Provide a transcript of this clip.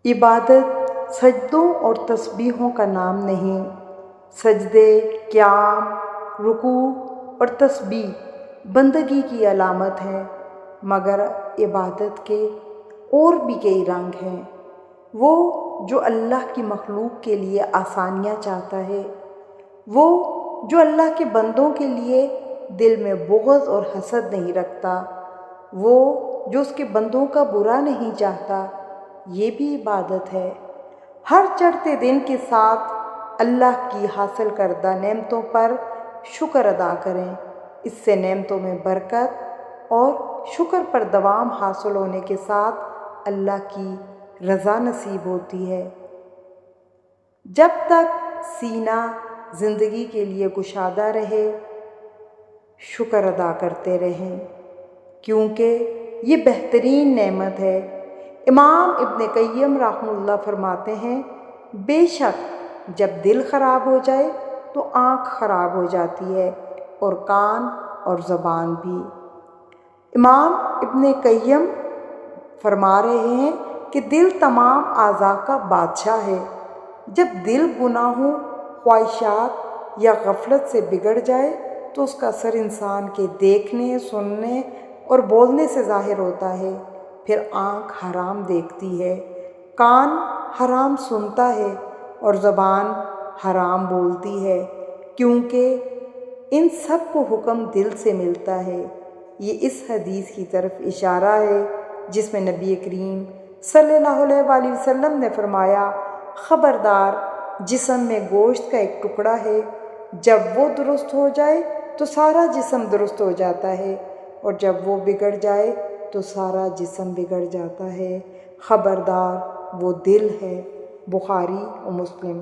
عبادت سجدوں اور تسبیحوں کا نام نہیں۔ سجدے، قیام، رکوع اور تسبیح بندگی کی علامت ہیں، مگر عبادت کے اور بھی کئی رنگ ہیں۔ وہ جو اللہ کی مخلوق کے لیے آسانیاں چاہتا ہے، وہ جو اللہ کے بندوں کے لیے دل میں بغض اور حسد نہیں رکھتا، وہ جو اس کے بندوں کا برا نہیں چاہتا، یہ بھی عبادت ہے۔ ہر چڑھتے دن کے ساتھ اللہ کی حاصل کردہ نعمتوں پر شکر ادا کریں، اس سے نعمتوں میں برکت اور شکر پر دوام حاصل ہونے کے ساتھ اللہ کی رضا نصیب ہوتی ہے۔ جب تک سینہ زندگی کے لیے گشادہ رہے، شکر ادا کرتے رہیں، کیونکہ یہ بہترین نعمت ہے۔ امام ابن قیم رحمہ اللہ فرماتے ہیں، بے شک جب دل خراب ہو جائے تو آنکھ خراب ہو جاتی ہے اور کان اور زبان بھی۔ امام ابن قیم فرما رہے ہیں کہ دل تمام اعضاء کا بادشاہ ہے۔ جب دل گناہوں، خواہشات یا غفلت سے بگڑ جائے تو اس کا اثر انسان کے دیکھنے، سننے اور بولنے سے ظاہر ہوتا ہے۔ پھر آنکھ حرام دیکھتی ہے، کان حرام سنتا ہے اور زبان حرام بولتی ہے، کیونکہ ان سب کو حکم دل سے ملتا ہے۔ یہ اس حدیث کی طرف اشارہ ہے جس میں نبی کریم صلی اللہ علیہ وآلہ وسلم نے فرمایا، خبردار، جسم میں گوشت کا ایک ٹکڑا ہے، جب وہ درست ہو جائے تو سارا جسم درست ہو جاتا ہے، اور جب وہ بگڑ جائے تو سارا جسم بگڑ جاتا ہے۔ خبردار، وہ دل ہے۔ بخاری و مسلم۔